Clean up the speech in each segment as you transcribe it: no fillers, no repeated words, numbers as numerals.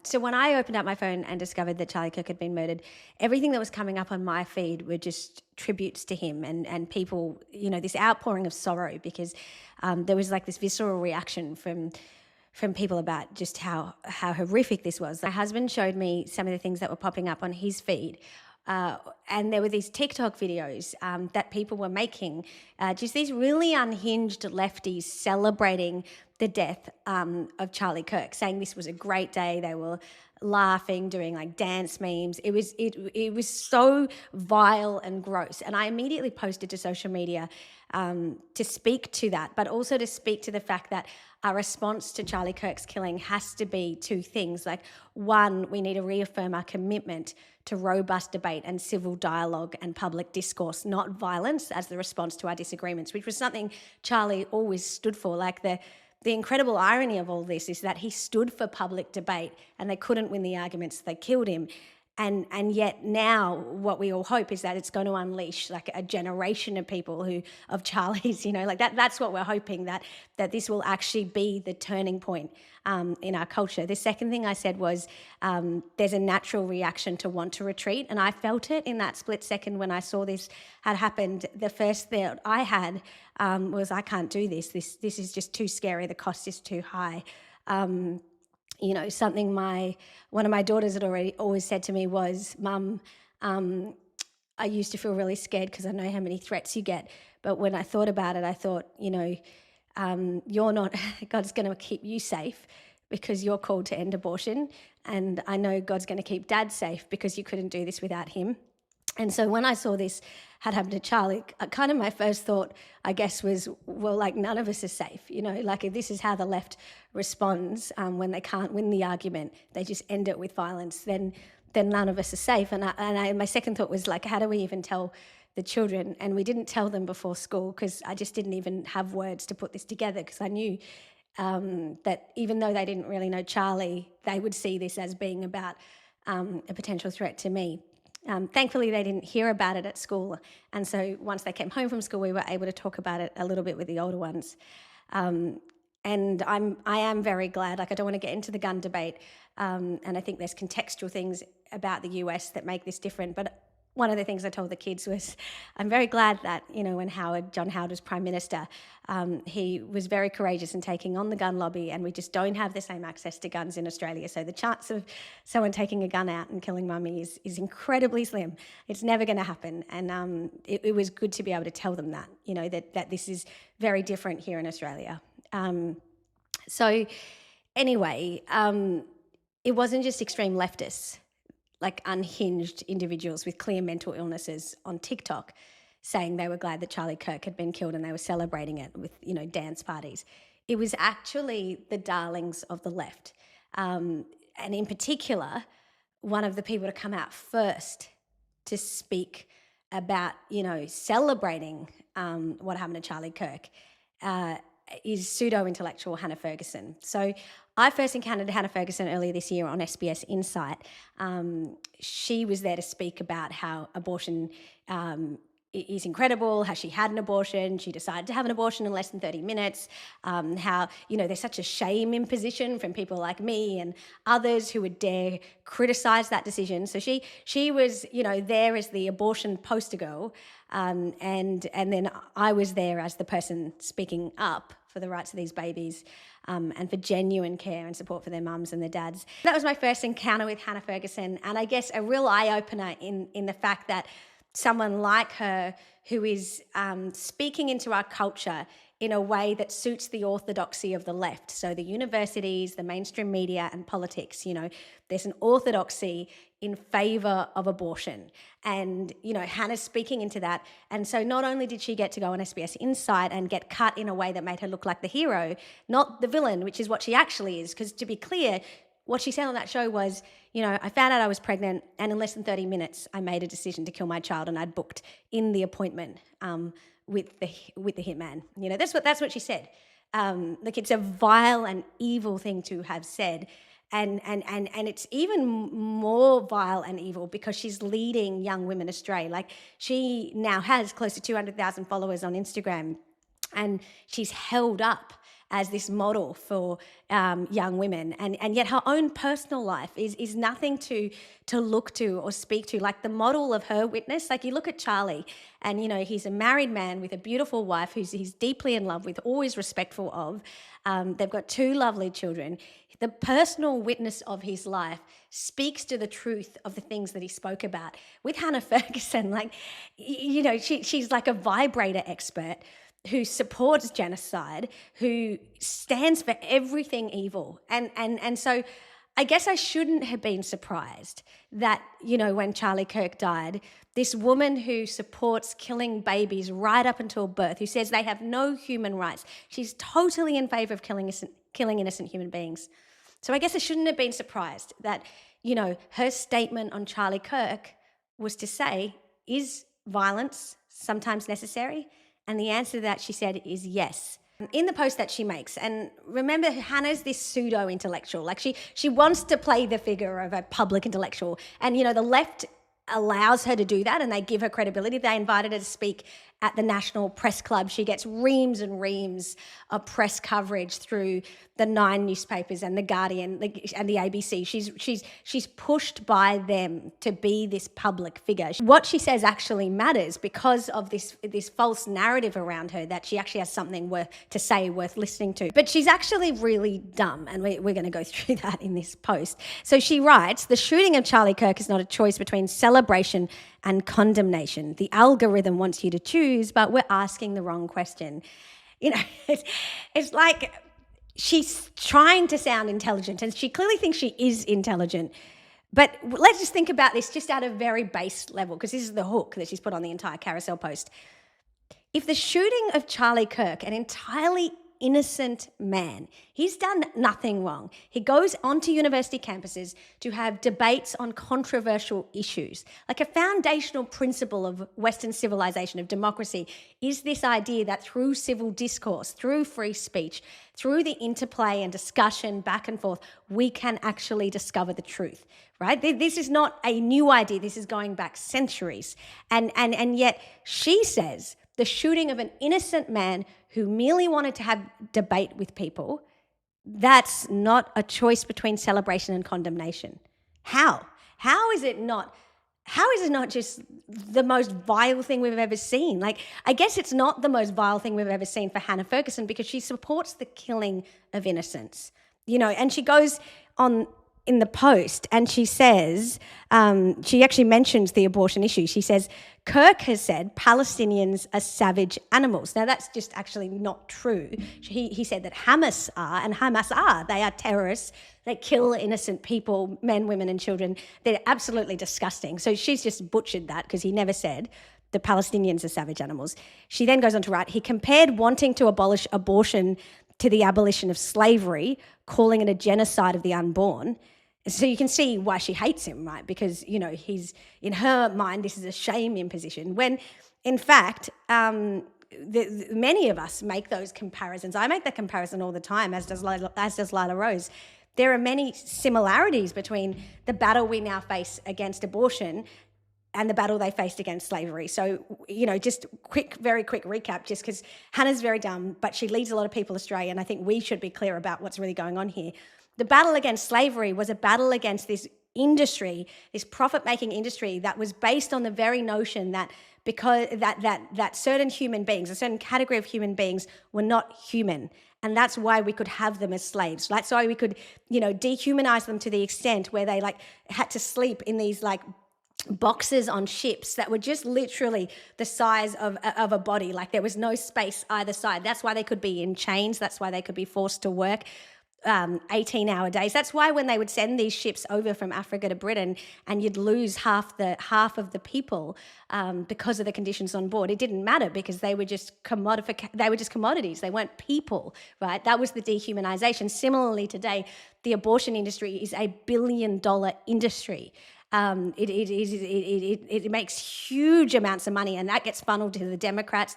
So when I opened up my phone and discovered that Charlie Kirk had been murdered, everything that was coming up on my feed were just tributes to him and people, this outpouring of sorrow because there was like this visceral reaction from people about just how horrific this was. My husband showed me some of the things that were popping up on his feed. And there were these TikTok videos that people were making, just these really unhinged lefties celebrating the death of Charlie Kirk, saying this was a great day. They were laughing, doing like dance memes. It was so vile and gross. And I immediately posted to social media to speak to that, but also to speak to the fact that our response to Charlie Kirk's killing has to be two things. Like, one, we need to reaffirm our commitment to robust debate and civil dialogue and public discourse, not violence, as the response to our disagreements, which was something Charlie always stood for. Like the incredible irony of all this is that he stood for public debate and they couldn't win the arguments, they killed him. And yet now what we all hope is that it's going to unleash like a generation of people of Charlies, like that's what we're hoping, that this will actually be the turning point in our culture. The second thing I said was there's a natural reaction to want to retreat. And I felt it in that split second when I saw this had happened. The first thought I had was, I can't do this. This is just too scary. The cost is too high. Something one of my daughters had always said to me was, Mum, I used to feel really scared because I know how many threats you get. But when I thought about it, I thought, you're not, God's going to keep you safe because you're called to end abortion. And I know God's going to keep Dad safe because you couldn't do this without him. And so when I saw this had happened to Charlie, kind of my first thought, I guess, was, well, like none of us are safe, like if this is how the left responds when they can't win the argument, they just end it with violence, then none of us are safe. And my second thought was like, how do we even tell the children? And we didn't tell them before school because I just didn't even have words to put this together, because I knew that even though they didn't really know Charlie, they would see this as being about a potential threat to me. Thankfully, they didn't hear about it at school. And so once they came home from school, we were able to talk about it a little bit with the older ones. And I am very glad. Like, I don't want to get into the gun debate. And I think there's contextual things about the US that make this different. But one of the things I told the kids was, I'm very glad that, when John Howard was Prime Minister, he was very courageous in taking on the gun lobby, and we just don't have the same access to guns in Australia. So the chance of someone taking a gun out and killing Mummy is incredibly slim. It's never going to happen. And it was good to be able to tell them that, that this is very different here in Australia. So anyway, it wasn't just extreme leftists, like unhinged individuals with clear mental illnesses on TikTok saying they were glad that Charlie Kirk had been killed and they were celebrating it with, dance parties. It was actually the darlings of the left. And in particular, one of the people to come out first to speak about, celebrating what happened to Charlie Kirk is pseudo-intellectual Hannah Ferguson. So I first encountered Hannah Ferguson earlier this year on SBS Insight. She was there to speak about how abortion is incredible, how she had an abortion, she decided to have an abortion in less than 30 minutes, how, there's such a shame imposition from people like me and others who would dare criticise that decision. So she was, there as the abortion poster girl, and then I was there as the person speaking up for the rights of these babies, and for genuine care and support for their mums and their dads. That was my first encounter with Hannah Ferguson, and I guess a real eye-opener in the fact that someone like her, who is speaking into our culture in a way that suits the orthodoxy of the left. So the universities, the mainstream media and politics, there's an orthodoxy in favour of abortion. And, Hannah's speaking into that. And so not only did she get to go on SBS Insight and get cut in a way that made her look like the hero, not the villain, which is what she actually is. Because to be clear, what she said on that show was, I found out I was pregnant, and in less than 30 minutes, I made a decision to kill my child, and I'd booked in the appointment with the hitman. That's what she said. Like, it's a vile and evil thing to have said, and it's even more vile and evil because she's leading young women astray. Like, she now has close to 200,000 followers on Instagram, and she's held up as this model for young women, and yet her own personal life is nothing to look to or speak to. Like the model of her witness, like you look at Charlie, and he's a married man with a beautiful wife who's he's deeply in love with, always respectful of. They've got 2 lovely children. The personal witness of his life speaks to the truth of the things that he spoke about. With Hannah Ferguson, like, she's like a vibrator expert who supports genocide, who stands for everything evil. And so I guess I shouldn't have been surprised that, when Charlie Kirk died, this woman who supports killing babies right up until birth, who says they have no human rights, she's totally in favour of killing innocent human beings. So I guess I shouldn't have been surprised that, her statement on Charlie Kirk was to say, is violence sometimes necessary? And the answer to that, she said, is yes. In the post that she makes, and remember, Hannah's this pseudo-intellectual. Like she wants to play the figure of a public intellectual. And, the left allows her to do that, and they give her credibility. They invited her to speak at the National Press Club. She gets reams and reams of press coverage through the 9 newspapers and the Guardian and the ABC. She's pushed by them to be this public figure. What she says actually matters because of this false narrative around her that she actually has something worth listening to. But she's actually really dumb, and we're going to go through that in this post. So she writes, the shooting of Charlie Kirk is not a choice between celebration and condemnation. The algorithm wants you to choose, but we're asking the wrong question. It's like she's trying to sound intelligent, and she clearly thinks she is intelligent. But let's just think about this just at a very base level, because this is the hook that she's put on the entire carousel post. If the shooting of Charlie Kirk, an entirely innocent man, he's done nothing wrong. He goes onto university campuses to have debates on controversial issues. Like a foundational principle of Western civilization, of democracy, is this idea that through civil discourse, through free speech, through the interplay and discussion back and forth, we can actually discover the truth, right? This is not a new idea. This is going back centuries. And yet she says the shooting of an innocent man who merely wanted to have debate with people, that's not a choice between celebration and condemnation. How? How is it not just the most vile thing we've ever seen? Like, I guess it's not the most vile thing we've ever seen for Hannah Ferguson because she supports the killing of innocents, and she goes on in the post and she says, she actually mentions the abortion issue. She says, Kirk has said Palestinians are savage animals. Now, that's just actually not true. He said that Hamas are, and Hamas are. They are terrorists. They kill innocent people, men, women, and children. They're absolutely disgusting. So she's just butchered that because he never said the Palestinians are savage animals. She then goes on to write, he compared wanting to abolish abortion to the abolition of slavery, calling it a genocide of the unborn. So you can see why she hates him, right? Because, he's, in her mind, this is a shame imposition. When, in fact, many of us make those comparisons. I make that comparison all the time, as does Lila Rose. There are many similarities between the battle we now face against abortion and the battle they faced against slavery. So, just very quick recap, just because Hannah's very dumb, but she leads a lot of people astray, and I think we should be clear about what's really going on here. The battle against slavery was a battle against this industry, this profit-making industry that was based on the very notion that because that certain human beings, a certain category of human beings were not human. And that's why we could have them as slaves. That's why we could, dehumanize them to the extent where they had to sleep in these boxes on ships that were just literally the size of a body. Like there was no space either side. That's why they could be in chains. That's why they could be forced to work 18-hour days. That's why when they would send these ships over from Africa to Britain and you'd lose half of the people because of the conditions on board, it didn't matter because they were just commodities. They weren't people, right? That was the dehumanization. Similarly today, the abortion industry is a billion-dollar industry. It makes huge amounts of money, and that gets funneled to the Democrats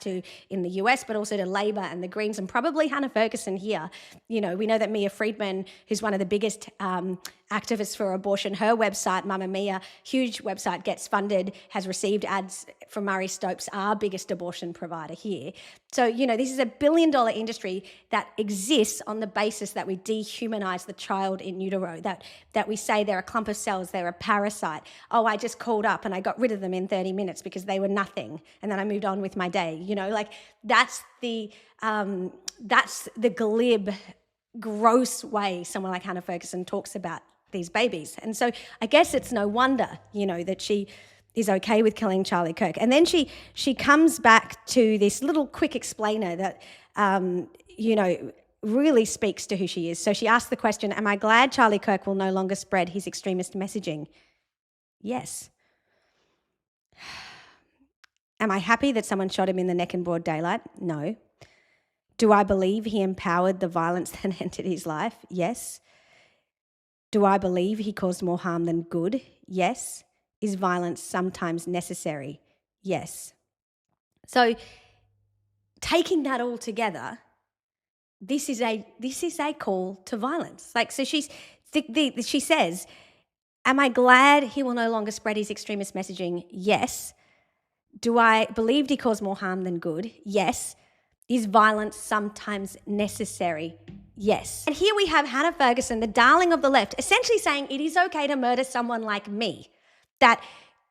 in the US, but also to Labor and the Greens, and probably Hannah Ferguson here. We know that Mia Friedman, who's one of the biggest activists for abortion, her website, Mamma Mia, huge website, gets funded, has received ads from Murray Stopes, our biggest abortion provider here. So, this is a $1 billion industry that exists on the basis that we dehumanize the child in utero, that we say they're a clump of cells, they're a parasite. Oh, I just called up and I got rid of them in 30 minutes because they were nothing. And then I moved on with my day. That's the glib, gross way someone like Hannah Ferguson talks about these babies. And so I guess it's no wonder, that she is okay with killing Charlie Kirk. And then she comes back to this little quick explainer that, really speaks to who she is. So she asks the question, am I glad Charlie Kirk will no longer spread his extremist messaging? Yes. Am I happy that someone shot him in the neck in broad daylight? No. Do I believe he empowered the violence that entered his life? Yes. Do I believe he caused more harm than good? Yes. Is violence sometimes necessary? Yes. So taking that all together, this is a call to violence. So she says, am I glad he will no longer spread his extremist messaging? Yes. Do I believe he caused more harm than good? Yes. Is violence sometimes necessary? Yes. And here we have Hannah Ferguson, the darling of the left, essentially saying it is okay to murder someone like me. That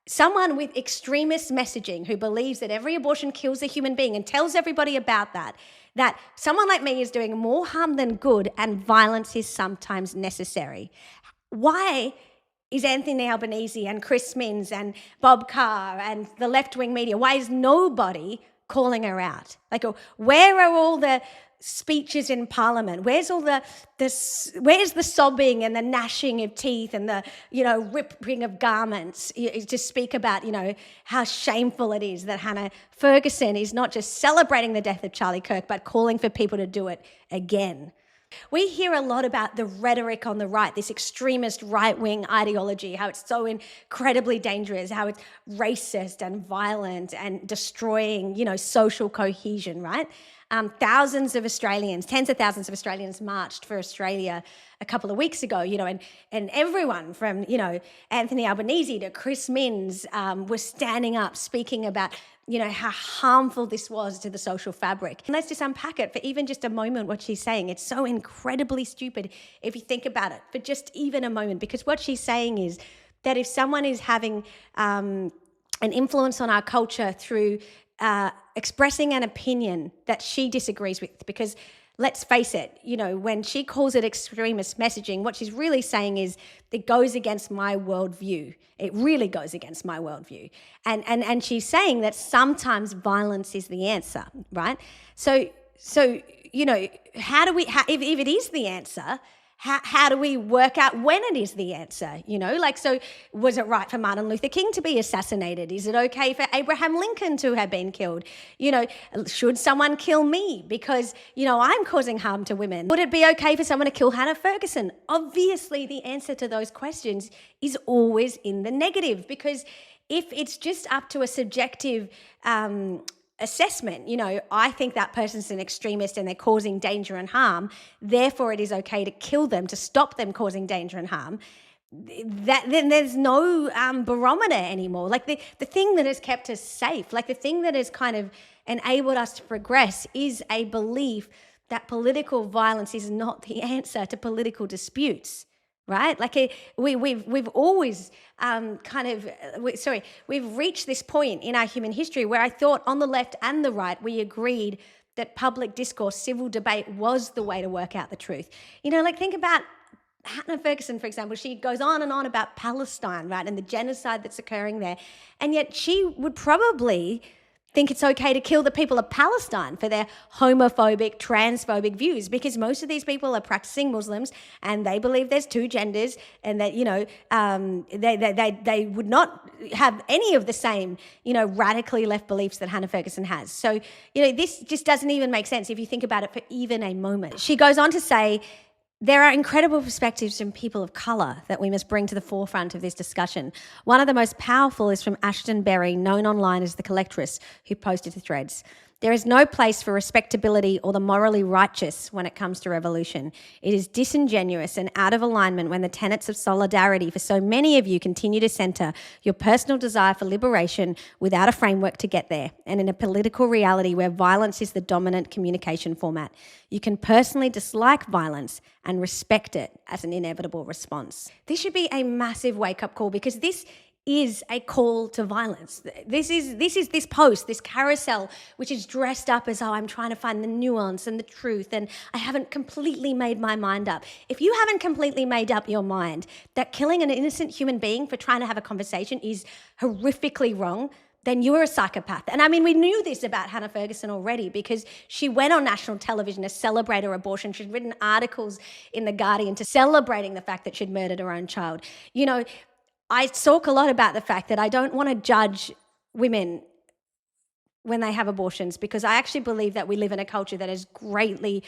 someone with extremist messaging who believes that every abortion kills a human being and tells everybody about that someone like me is doing more harm than good and violence is sometimes necessary. Why is Anthony Albanese and Chris Minns and Bob Carr and the left-wing media, why is nobody calling her out? Where are all the speeches in Parliament? Where's all where's the sobbing and the gnashing of teeth and the, ripping of garments to speak about, how shameful it is that Hannah Ferguson is not just celebrating the death of Charlie Kirk, but calling for people to do it again. We hear a lot about the rhetoric on the right, this extremist right-wing ideology, how it's so incredibly dangerous, how it's racist and violent and destroying, social cohesion, right? Thousands of Australians, tens of thousands of Australians marched for Australia a couple of weeks ago, and everyone from, Anthony Albanese to Chris Minns was standing up speaking about, how harmful this was to the social fabric. And let's just unpack it for even just a moment, what she's saying. It's so incredibly stupid if you think about it for just even a moment, because what she's saying is that if someone is having an influence on our culture through expressing an opinion that she disagrees with, because let's face it, when she calls it extremist messaging, what she's really saying is it goes against my worldview. It really goes against my worldview. And she's saying that sometimes violence is the answer, right? So how do we, if it is the answer, how do we work out when it is the answer? So was it right for Martin Luther King to be assassinated? Is it okay for Abraham Lincoln to have been killed? Should someone kill me because, I'm causing harm to women? Would it be okay for someone to kill Hannah Ferguson? Obviously, the answer to those questions is always in the negative, because if it's just up to a subjective assessment, I think that person's an extremist and they're causing danger and harm, therefore it is okay to kill them, to stop them causing danger and harm, then there's no barometer anymore. The thing that has kept us safe, the thing that has kind of enabled us to progress is a belief that political violence is not the answer to political disputes. Right? We've always we've reached this point in our human history where I thought on the left and the right, we agreed that public discourse, civil debate was the way to work out the truth. Think about Hannah Ferguson, for example. She goes on and on about Palestine, right? And the genocide that's occurring there. And yet she would probably think it's okay to kill the people of Palestine for their homophobic, transphobic views, because most of these people are practicing Muslims and they believe there's two genders, and that, they would not have any of the same, radically left beliefs that Hannah Ferguson has. So, this just doesn't even make sense if you think about it for even a moment. She goes on to say, there are incredible perspectives from people of colour that we must bring to the forefront of this discussion. One of the most powerful is from Ashton Berry, known online as the Collectress, who posted the threads. There is no place for respectability or the morally righteous when it comes to revolution. It is disingenuous and out of alignment when the tenets of solidarity for so many of you continue to centre your personal desire for liberation without a framework to get there, and in a political reality where violence is the dominant communication format. You can personally dislike violence and respect it as an inevitable response. This should be a massive wake-up call, because this is a call to violence. This is this post, this carousel, which is dressed up as, oh, I'm trying to find the nuance and the truth, and I haven't completely made my mind up. If you haven't completely made up your mind that killing an innocent human being for trying to have a conversation is horrifically wrong, then you're a psychopath. And I mean, we knew this about Hannah Ferguson already, because she went on national television to celebrate her abortion. She'd written articles in The Guardian to celebrating the fact that she'd murdered her own child. You know, I talk a lot about the fact that I don't want to judge women when they have abortions, because I actually believe that we live in a culture that has greatly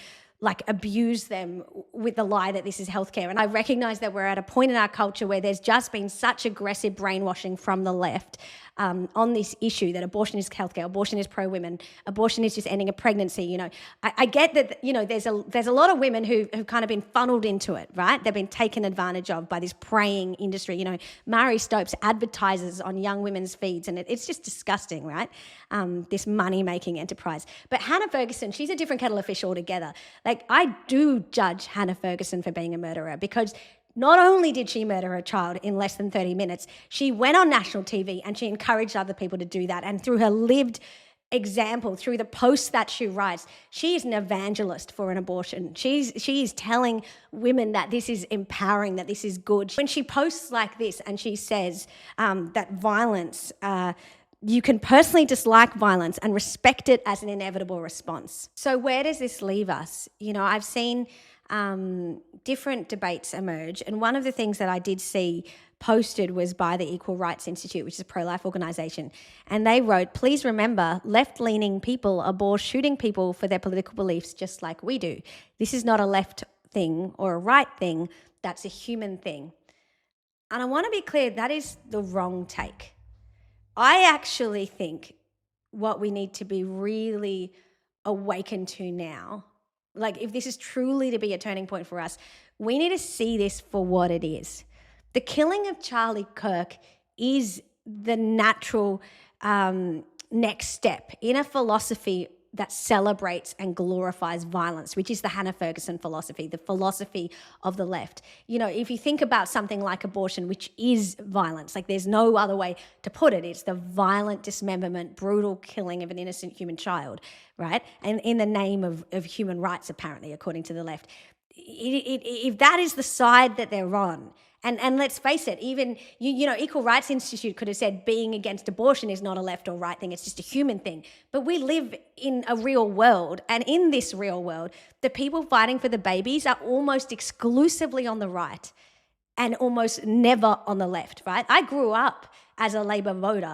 abused them with the lie that this is healthcare. And I recognize that we're at a point in our culture where there's just been such aggressive brainwashing from the left on this issue that abortion is healthcare, abortion is pro-women, abortion is just ending a pregnancy. You know, I get that, you know, there's a lot of women who've kind of been funneled into it, right? They've been taken advantage of by this preying industry. You know, Mari Stopes advertises on young women's feeds, and it's just disgusting, right? This money-making enterprise. But Hannah Ferguson, she's a different kettle of fish altogether. Like, I do judge Hannah Ferguson for being a murderer, because not only did she murder a child in less than 30 minutes, she went on national TV and she encouraged other people to do that. And through her lived example, through the posts that she writes, she is an evangelist for an abortion. She is telling women that this is empowering, that this is good. When she posts like this and she says that violence, you can personally dislike violence and respect it as an inevitable response. So where does this leave us? You know, I've seen different debates emerge, and one of the things that I did see posted was by the Equal Rights Institute, which is a pro-life organisation, and they wrote, "Please remember, left-leaning people are shooting people for their political beliefs just like we do. This is not a left thing or a right thing, that's a human thing." And I want to be clear, that is the wrong take. I actually think what we need to be really awakened to now, like if this is truly to be a turning point for us, we need to see this for what it is. The killing of Charlie Kirk is the natural next step in a philosophy that celebrates and glorifies violence, which is the Hannah Ferguson philosophy, the philosophy of the left. You know, if you think about something like abortion, which is violence, like there's no other way to put it, it's the violent dismemberment, brutal killing of an innocent human child, right? And in the name of human rights, apparently, according to the left. If that is the side that they're on, and let's face it, even, you know, Equal Rights Institute could have said being against abortion is not a left or right thing, it's just a human thing. But we live in a real world, and in this real world, the people fighting for the babies are almost exclusively on the right and almost never on the left, right? I grew up as a Labor voter.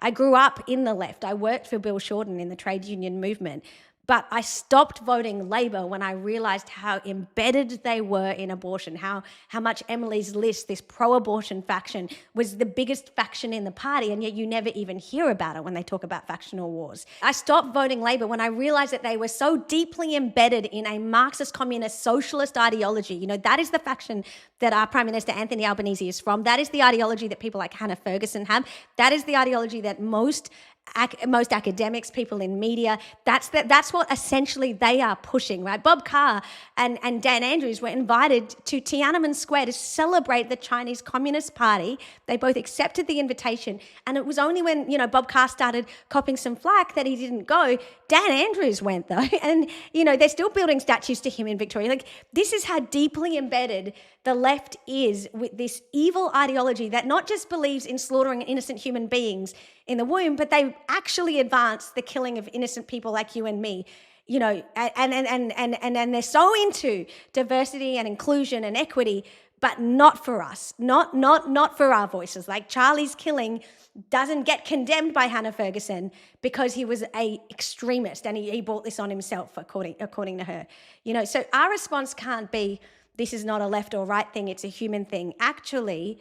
I grew up in the left. I worked for Bill Shorten in the trade union movement. But I stopped voting Labor when I realised how embedded they were in abortion, how much Emily's List, this pro-abortion faction, was the biggest faction in the party, and yet you never even hear about it when they talk about factional wars. I stopped voting Labor when I realised that they were so deeply embedded in a Marxist, communist, socialist ideology. You know, that is the faction that our Prime Minister Anthony Albanese is from. That is the ideology that people like Hannah Ferguson have. That is the ideology that most academics, people in media, that's what essentially they are pushing, right? Bob Carr and Dan Andrews were invited to Tiananmen Square to celebrate the Chinese Communist Party. They both accepted the invitation, and it was only when, you know, Bob Carr started copping some flack that he didn't go. Dan Andrews went though, and, you know, they're still building statues to him in Victoria. Like, this is how deeply embedded the left is with this evil ideology that not just believes in slaughtering innocent human beings in the womb, but they actually advance the killing of innocent people like you and me, you know, and they're so into diversity and inclusion and equity, but not for us, not for our voices. Like, Charlie's killing doesn't get condemned by Hannah Ferguson because he was a extremist and he brought this on himself, according to her. You know, so our response can't be, this is not a left or right thing, it's a human thing. Actually,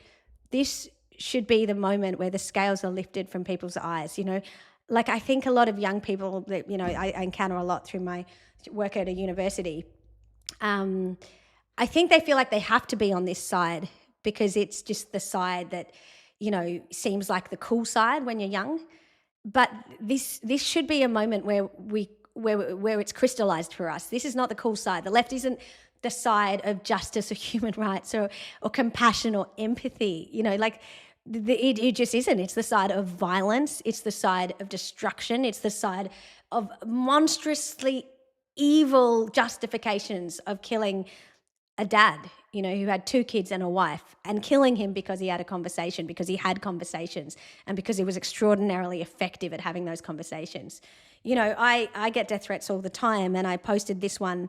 this should be the moment where the scales are lifted from people's eyes. You know, like I think a lot of young people that, you know, I encounter a lot through my work at a university, I think they feel like they have to be on this side because it's just the side that, you know, seems like the cool side when you're young. But this should be a moment where it's crystallized for us. This is not the cool side. The left isn't the side of justice or human rights or compassion or empathy. You know, like it just isn't. It's the side of violence. It's the side of destruction. It's the side of monstrously evil justifications of killing a dad, you know, who had 2 kids and a wife, and killing him because he had a conversation, because he had conversations, and because he was extraordinarily effective at having those conversations. You know, I get death threats all the time, and I posted this one.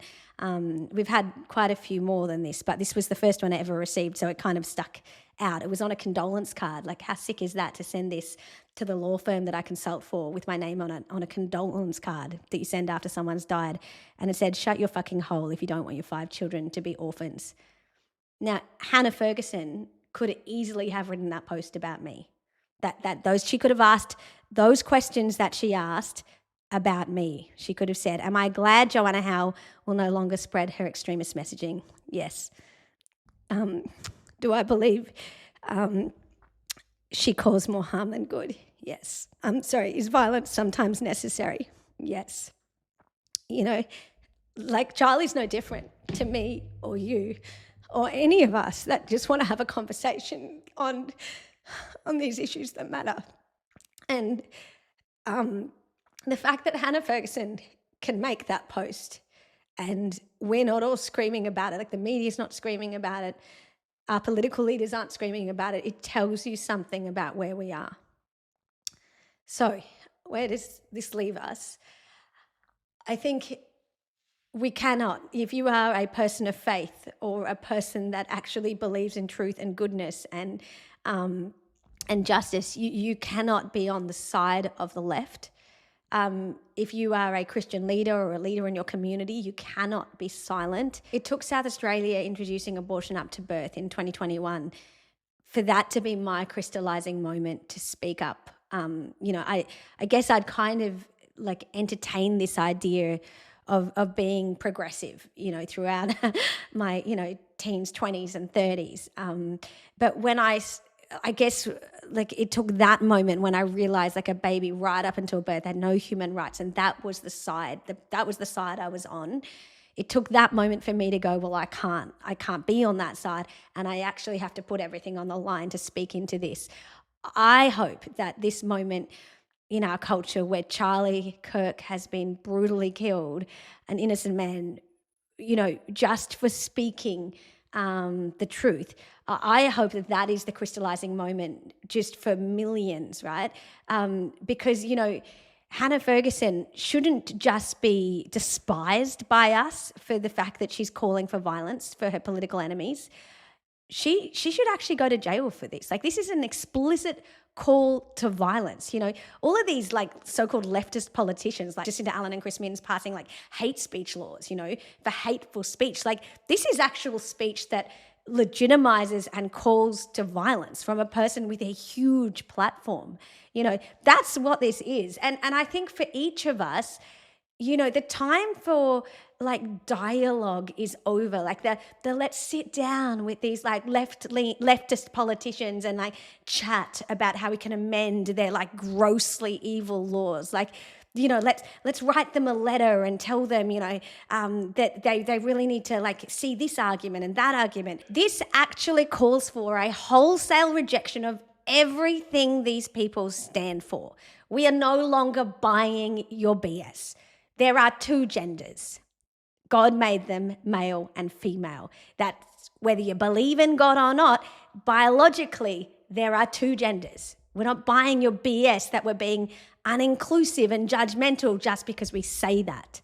We've had quite a few more than this, but this was the first one I ever received, so it kind of stuck out. It was on a condolence card. Like, how sick is that to send this to the law firm that I consult for with my name on a condolence card that you send after someone's died? And it said, "Shut your fucking hole if you don't want your 5 children to be orphans." Now, Hannah Ferguson could easily have written that post about me. She could have asked those questions that she asked about me. She could have said, "Am I glad Joanna Howe will no longer spread her extremist messaging?" Yes. Do I believe she caused more harm than good? Yes. Is violence sometimes necessary? Yes. You know, like Charlie's no different to me or you or any of us that just want to have a conversation on these issues that matter. And the fact that Hannah Ferguson can make that post and we're not all screaming about it, like the media's not screaming about it, our political leaders aren't screaming about it, it tells you something about where we are. So where does this leave us? I think we cannot, if you are a person of faith or a person that actually believes in truth and goodness and justice, you cannot be on the side of the left. If you are a Christian leader or a leader in your community, you cannot be silent. It took South Australia introducing abortion up to birth in 2021 for that to be my crystallizing moment to speak up. You know, I guess I'd kind of like entertain this idea of being progressive, you know, throughout my, you know, teens, 20s and 30s. But when I guess like it took that moment when I realized like a baby right up until birth had no human rights, and that was the side I was on. It took that moment for me to go, well, I can't be on that side, and I actually have to put everything on the line to speak into this. I hope that this moment in our culture where Charlie Kirk has been brutally killed, an innocent man, you know, just for speaking the truth, I hope that is the crystallizing moment just for millions, right? Because, you know, Hanah Ferguson shouldn't just be despised by us for the fact that she's calling for violence for her political enemies. She should actually go to jail for this. Like, this is an explicit call to violence. You know, all of these like so-called leftist politicians, like Jacinta Allen and Chris Minns passing like hate speech laws, you know, for hateful speech. Like, this is actual speech that legitimizes and calls to violence from a person with a huge platform. You know, that's what this is. And I think for each of us, you know, the time for like dialogue is over. Like the let's sit down with these like leftist politicians and like chat about how we can amend their like grossly evil laws. Like, you know, let's write them a letter and tell them, you know, that they really need to like see this argument and that argument. This actually calls for a wholesale rejection of everything these people stand for. We are no longer buying your BS. There are 2 genders. God made them male and female. That's whether you believe in God or not, biologically, there are 2 genders. We're not buying your BS that we're being uninclusive and judgmental just because we say that.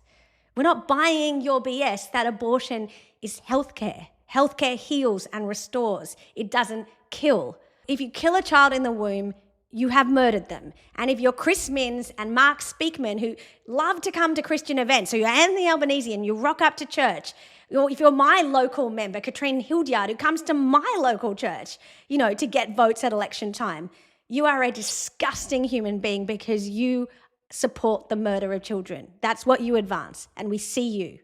We're not buying your BS that abortion is healthcare. Healthcare heals and restores. It doesn't kill. If you kill a child in the womb, you have murdered them. And if you're Chris Minns and Mark Speakman, who love to come to Christian events, so you're Anthony Albanese and you rock up to church, or if you're my local member, Katrine Hildyard, who comes to my local church, you know, to get votes at election time, you are a disgusting human being because you support the murder of children. That's what you advance, and we see you.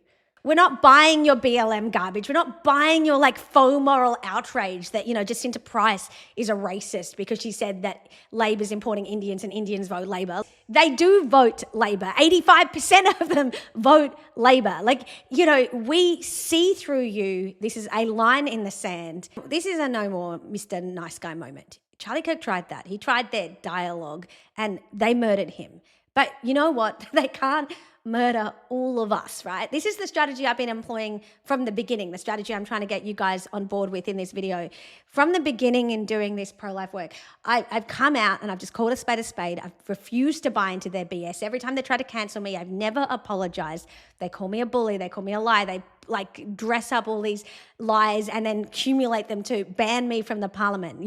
We're not buying your BLM garbage. We're not buying your faux moral outrage that, Jacinta Price is a racist because she said that Labor's importing Indians and Indians vote Labor. They do vote Labor. 85% of them vote Labor. We see through you. This is a line in the sand. This is a no more Mr. Nice Guy moment. Charlie Kirk tried that. He tried their dialogue and they murdered him. But you know what? They can't murder all of us, right? This is the strategy I've been employing from the beginning, the strategy I'm trying to get you guys on board with in this video. From the beginning in doing this pro-life work, I've come out and I've just called a spade a spade. I've refused to buy into their BS. Every time they try to cancel me, I've never apologized. They call me a bully. They call me a lie. They dress up all these lies and then accumulate them to ban me from the parliament,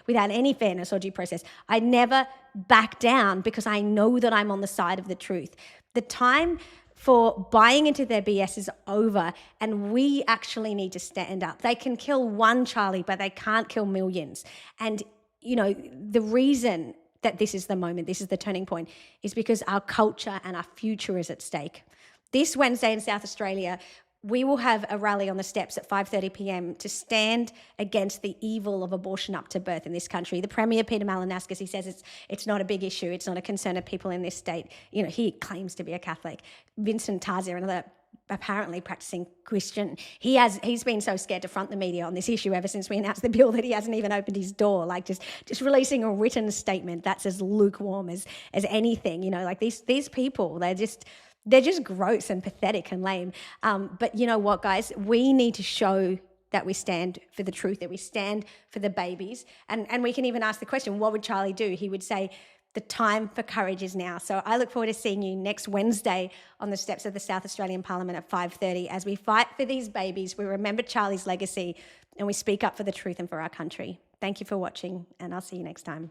without any fairness or due process. I never back down because I know that I'm on the side of the truth. The time for buying into their BS is over, and we actually need to stand up. They can kill one Charlie, but they can't kill millions. And, the reason that this is the moment, this is the turning point, is because our culture and our future is at stake. This Wednesday in South Australia, we will have a rally on the steps at 5:30 p.m. to stand against the evil of abortion up to birth in this country. The Premier, Peter Malinauskas, he says it's not a big issue. It's not a concern of people in this state. He claims to be a Catholic. Vincent Tarzia, another apparently practicing Christian, he's been so scared to front the media on this issue ever since we announced the bill that he hasn't even opened his door. Just releasing a written statement that's as lukewarm as anything. These people, they're just gross and pathetic and lame. But you know what, guys? We need to show that we stand for the truth, that we stand for the babies. And we can even ask the question, what would Charlie do? He would say, the time for courage is now. So I look forward to seeing you next Wednesday on the steps of the South Australian Parliament at 5:30 as we fight for these babies. We remember Charlie's legacy and we speak up for the truth and for our country. Thank you for watching, and I'll see you next time.